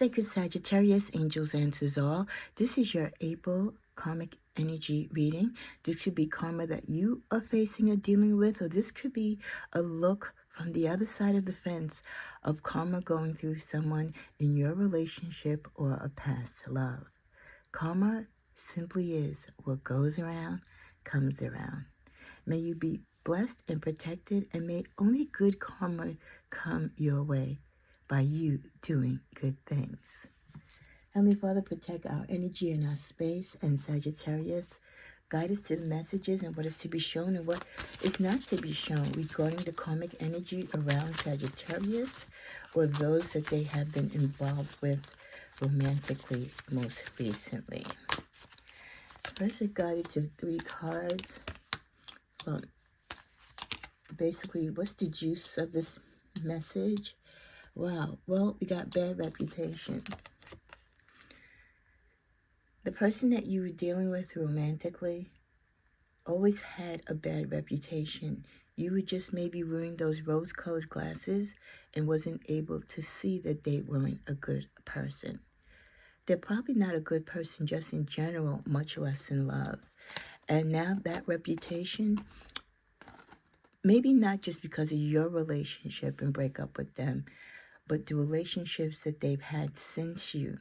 Sacred Sagittarius, angels answers all. This is your April karmic energy reading. This could be karma that you are facing or dealing with, or this could be a look from the other side of the fence of karma going through someone in your relationship or a past love. Karma simply is what goes around, comes around. May you be blessed and protected, and may only good karma come your way by you doing good things. Heavenly Father, protect our energy and our space, and Sagittarius, guide us to the messages and what is to be shown and what is not to be shown regarding the karmic energy around Sagittarius or those that they have been involved with romantically most recently. Especially guided to 3 cards. Well, basically, what's the juice of this message? Wow, well, we got bad reputation. The person that you were dealing with romantically always had a bad reputation. You were just maybe wearing those rose-colored glasses and wasn't able to see that they weren't a good person. They're probably not a good person just in general, much less in love. And now that reputation, maybe not just because of your relationship and break up with them, but the relationships that they've had since you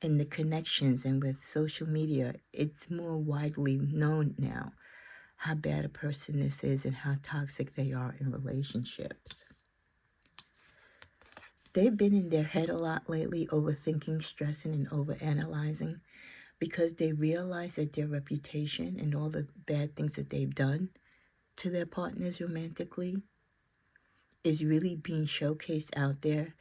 and the connections, and with social media, it's more widely known now how bad a person this is and how toxic they are in relationships. They've been in their head a lot lately, overthinking, stressing, and overanalyzing, because they realize that their reputation and all the bad things that they've done to their partners romantically is really being showcased out there.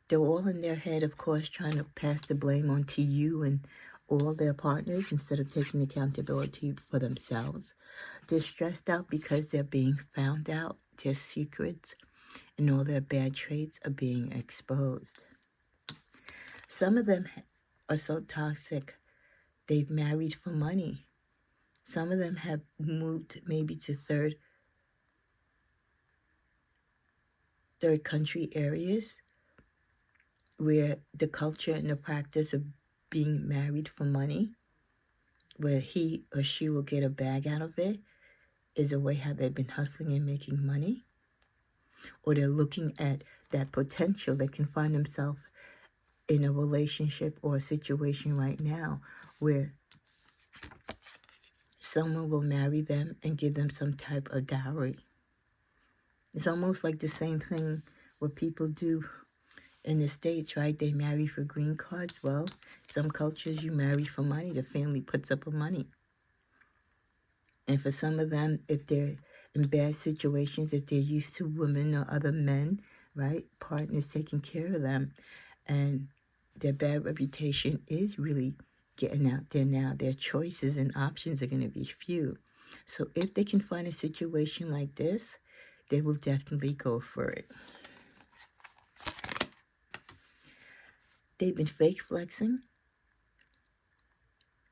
They're all in their head, of course, trying to pass the blame onto you and all their partners instead of taking accountability for themselves. They're stressed out because they're being found out, their secrets and all their bad traits are being exposed. Some of them are so toxic, they've married for money. Some of them have moved maybe to third country areas where the culture and the practice of being married for money, where he or she will get a bag out of it, is a way how they've been hustling and making money. Or they're looking at that potential. They can find themselves in a relationship or a situation right now where someone will marry them and give them some type of dowry. It's almost like the same thing what people do in the States, right? They marry for green cards. Well, some cultures you marry for money. The family puts up a money. And for some of them, if they're in bad situations, if they're used to women or other men, right? Partners taking care of them. And their bad reputation is really getting out there now. Their choices and options are going to be few. So if they can find a situation like this, they will definitely go for it. They've been fake flexing,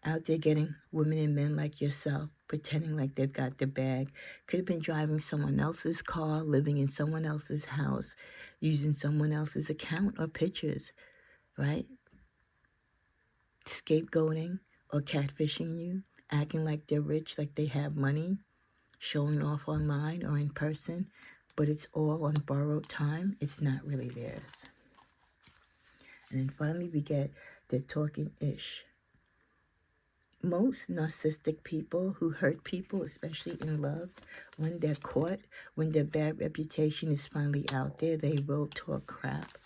out there getting women and men like yourself, pretending like they've got the bag. Could have been driving someone else's car, living in someone else's house, using someone else's account or pictures, right? Scapegoating or catfishing you, acting like they're rich, like they have money, showing off online or in person, but it's all on borrowed time. It's not really theirs. And then finally we get the talking ish. Most narcissistic people who hurt people, especially in love, when they're caught, when their bad reputation is finally out there, they will talk crap.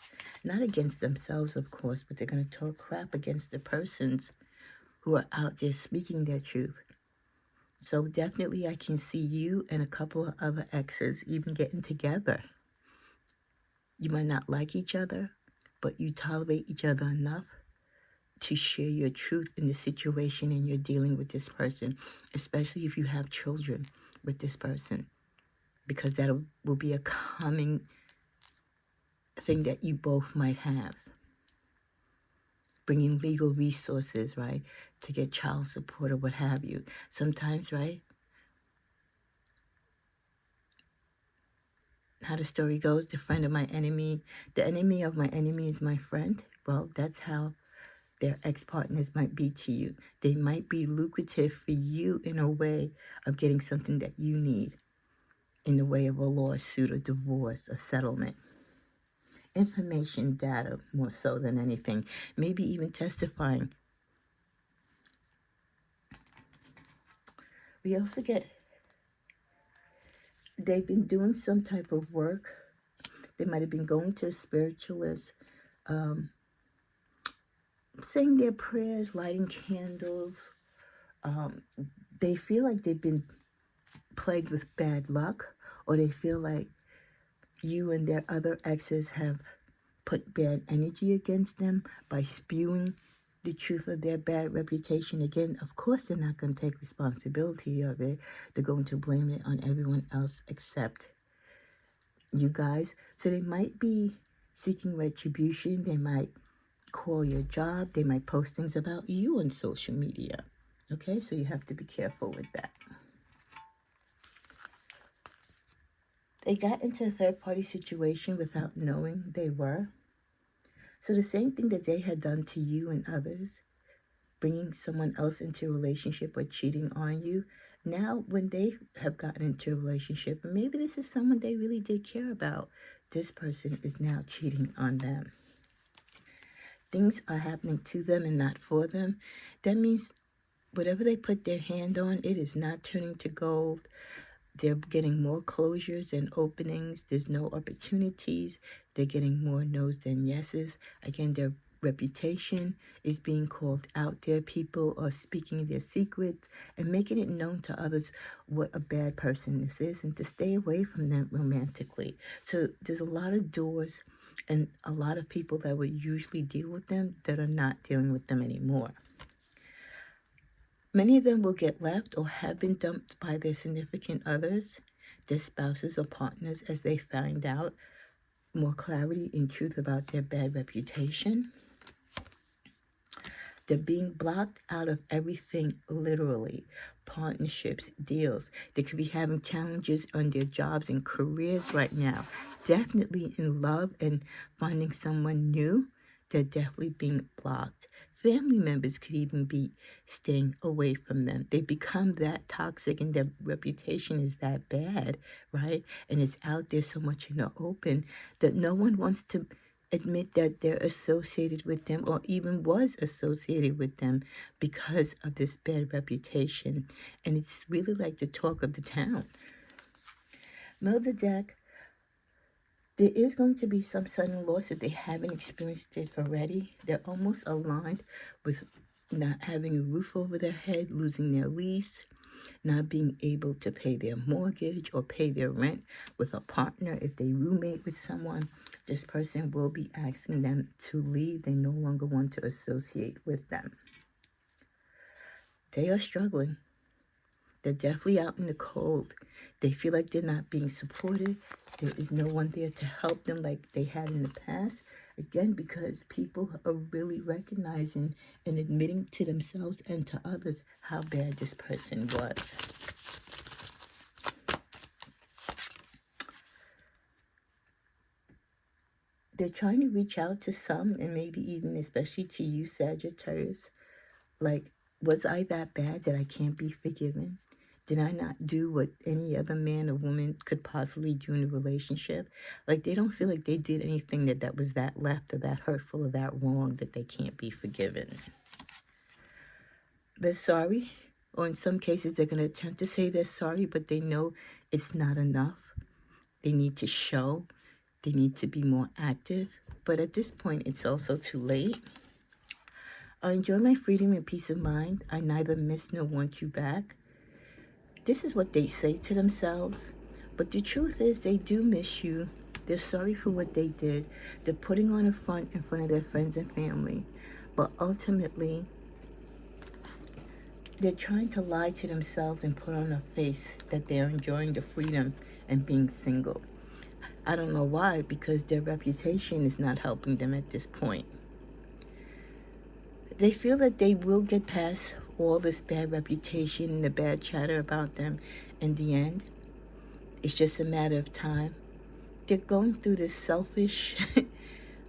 Not against themselves, of course, but they're going to talk crap against the persons who are out there speaking their truth. So definitely I can see you and a couple of other exes even getting together. You might not like each other, but you tolerate each other enough to share your truth in the situation and you're dealing with this person, especially if you have children with this person, because that will be a common thing that you both might have. Bringing legal resources, right, to get child support or what have you. Sometimes, right, how the story goes, the friend of my enemy, the enemy of my enemy is my friend. Well, that's how their ex-partners might be to you. They might be lucrative for you in a way of getting something that you need in the way of a lawsuit, a divorce, a settlement. Information, data, more so than anything. Maybe even testifying. We also get, they've been doing some type of work. They might have been going to a spiritualist, saying their prayers, lighting candles. They feel like they've been plagued with bad luck, or they feel like you and their other exes have put bad energy against them by spewing the truth of their bad reputation. Again, of course, they're not going to take responsibility of it. They're going to blame it on everyone else except you guys. So they might be seeking retribution. They might call your job. They might post things about you on social media. Okay, so you have to be careful with that. They got into a third-party situation without knowing they were. So the same thing that they had done to you and others, bringing someone else into a relationship or cheating on you, now when they have gotten into a relationship, maybe this is someone they really did care about, this person is now cheating on them. Things are happening to them and not for them. That means whatever they put their hand on, it is not turning to gold. They're getting more closures and openings. There's no opportunities. They're getting more no's than yeses. Again, their reputation is being called out there. People are speaking their secrets and making it known to others what a bad person this is and to stay away from them romantically. So there's a lot of doors and a lot of people that would usually deal with them that are not dealing with them anymore. Many of them will get left or have been dumped by their significant others, their spouses or partners, as they find out more clarity and truth about their bad reputation. They're being blocked out of everything, literally. Partnerships, deals. They could be having challenges on their jobs and careers right now. Definitely in love and finding someone new. They're definitely being blocked. Family members could even be staying away from them. They become that toxic and their reputation is that bad, right? And it's out there so much in the open that no one wants to admit that they're associated with them or even was associated with them because of this bad reputation. And it's really like the talk of the town. Middle of the deck, there is going to be some sudden loss if they haven't experienced it already. They're almost aligned with not having a roof over their head, losing their lease, not being able to pay their mortgage or pay their rent with a partner. If they roommate with someone, this person will be asking them to leave. They no longer want to associate with them. They are struggling. They're definitely out in the cold. They feel like they're not being supported. There is no one there to help them like they had in the past. Again, because people are really recognizing and admitting to themselves and to others how bad this person was. They're trying to reach out to some, and maybe even especially to you, Sagittarius. Like, was I that bad that I can't be forgiven? Did I not do what any other man or woman could possibly do in a relationship? Like, they don't feel like they did anything that was that left or that hurtful or that wrong that they can't be forgiven. They're sorry, or in some cases, they're going to attempt to say they're sorry, but they know it's not enough. They need to show. They need to be more active. But at this point, it's also too late. I enjoy my freedom and peace of mind. I neither miss nor want you back. This is what they say to themselves. But the truth is they do miss you. They're sorry for what they did. They're putting on a front in front of their friends and family. But ultimately, they're trying to lie to themselves and put on a face that they're enjoying the freedom and being single. I don't know why, because their reputation is not helping them at this point. They feel that they will get past all this bad reputation and the bad chatter about them in the end. It's just a matter of time. They're going through this selfish,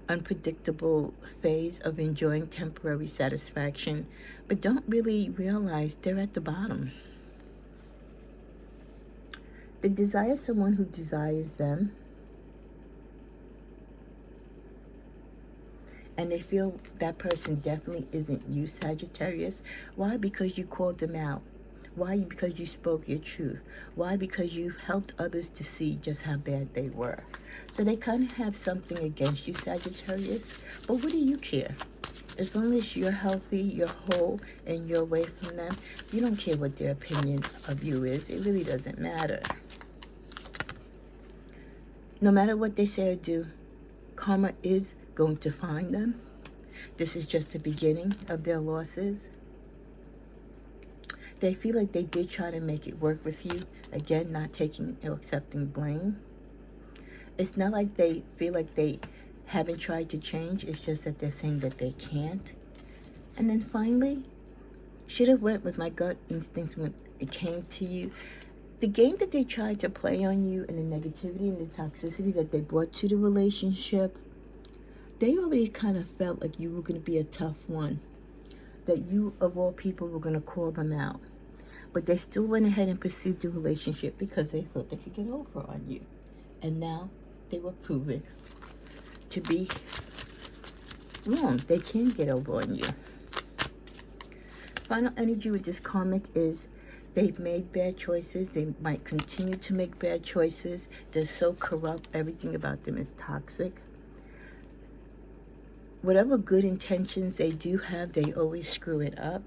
unpredictable phase of enjoying temporary satisfaction, but don't really realize they're at the bottom. They desire someone who desires them, and they feel that person definitely isn't you, Sagittarius. Why? Because you called them out. Why? Because you spoke your truth. Why? Because you helped others to see just how bad they were. So they kind of have something against you, Sagittarius. But what do you care? As long as you're healthy, you're whole, and you're away from them, you don't care what their opinion of you is. It really doesn't matter. No matter what they say or do, karma is going to find them. This is just the beginning of their losses. They feel like they did try to make it work with you. Again, not taking or accepting blame. It's not like they feel like they haven't tried to change. It's just that they're saying that they can't. And then finally, should have went with my gut instincts when it came to you. The game that they tried to play on you and the negativity and the toxicity that they brought to the relationship, they already kind of felt like you were going to be a tough one. That you, of all people, were going to call them out. But they still went ahead and pursued the relationship because they thought they could get over on you. And now they were proven to be wrong. They can get over on you. Final energy with this karmic is they've made bad choices. They might continue to make bad choices. They're so corrupt. Everything about them is toxic. Whatever good intentions they do have, they always screw it up.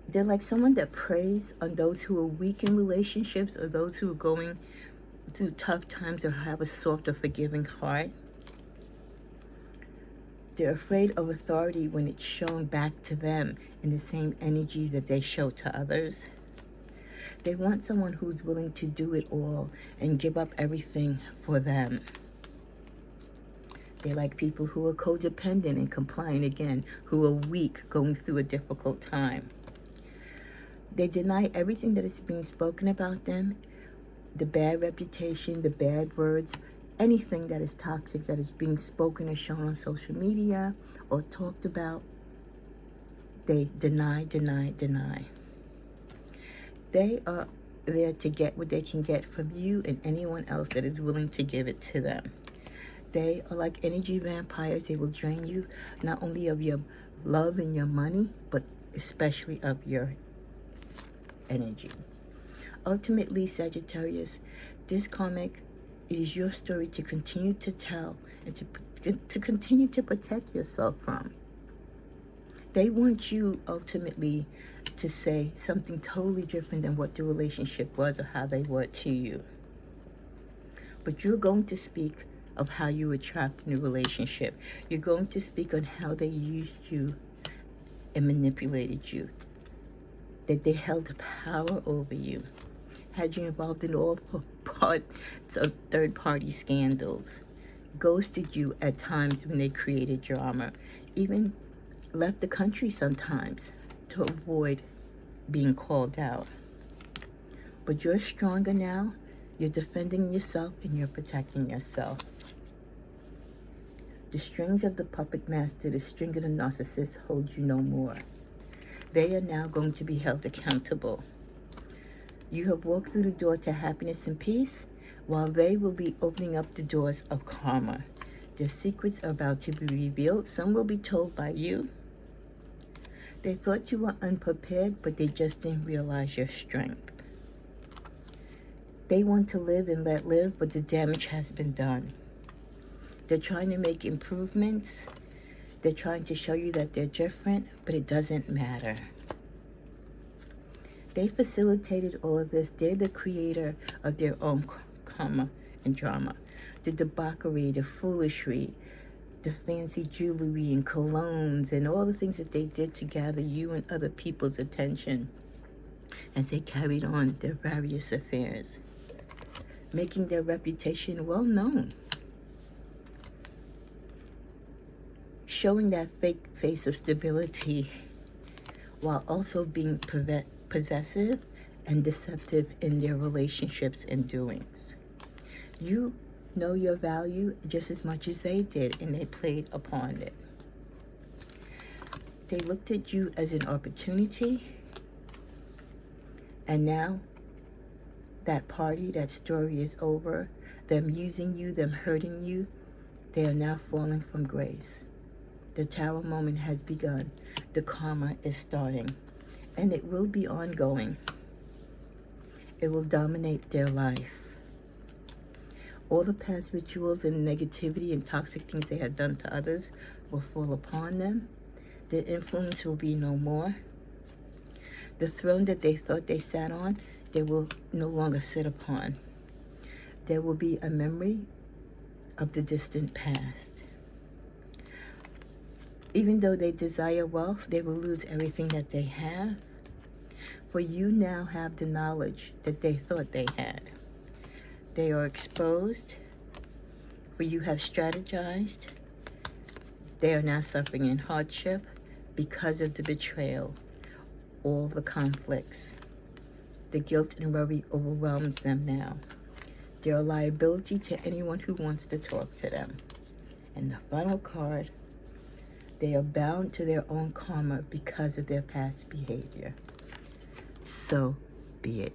They're like someone that preys on those who are weak in relationships or those who are going through tough times or have a soft or forgiving heart. They're afraid of authority when it's shown back to them in the same energy that they show to others. They want someone who's willing to do it all and give up everything for them. They like people who are codependent and compliant, again, who are weak, going through a difficult time. They deny everything that is being spoken about them, the bad reputation, the bad words, anything that is toxic that is being spoken or shown on social media or talked about. They deny, deny, deny. They are there to get what they can get from you and anyone else that is willing to give it to them. They are like energy vampires. They will drain you not only of your love and your money, but especially of your energy. Ultimately, Sagittarius, this karmic is your story to continue to tell and to continue to protect yourself from. They want you ultimately to say something totally different than what the relationship was or how they were to you. But you're going to speak of how you were trapped in a relationship. You're going to speak on how they used you and manipulated you. That they held power over you. Had you involved in all parts of third-party scandals. Ghosted you at times when they created drama. Even left the country sometimes to avoid being called out. But you're stronger now. You're defending yourself and you're protecting yourself. The strings of the puppet master, the string of the narcissist hold you no more. They are now going to be held accountable. You have walked through the door to happiness and peace, while they will be opening up the doors of karma. Their secrets are about to be revealed. Some will be told by you. They thought you were unprepared, but they just didn't realize your strength. They want to live and let live, but the damage has been done. They're trying to make improvements. They're trying to show you that they're different, but it doesn't matter. They facilitated all of this. They're the creator of their own karma and drama. The debauchery, the foolery, the fancy jewelry and colognes and all the things that they did to gather you and other people's attention as they carried on their various affairs, making their reputation well known. Showing that fake face of stability while also being possessive and deceptive in their relationships and doings. You know your value just as much as they did, and they played upon it. They looked at you as an opportunity, and now that party, that story is over. Them using you, them hurting you, they are now falling from grace. The tower moment has begun. The karma is starting, and it will be ongoing. It will dominate their life. All the past rituals and negativity and toxic things they have done to others will fall upon them. Their influence will be no more. The throne that they thought they sat on, they will no longer sit upon. There will be a memory of the distant past. Even though they desire wealth, they will lose everything that they have. For you now have the knowledge that they thought they had. They are exposed, for you have strategized. They are now suffering in hardship because of the betrayal, all the conflicts. The guilt and worry overwhelms them now. They are a liability to anyone who wants to talk to them. And the final card, they are bound to their own karma because of their past behavior. So be it.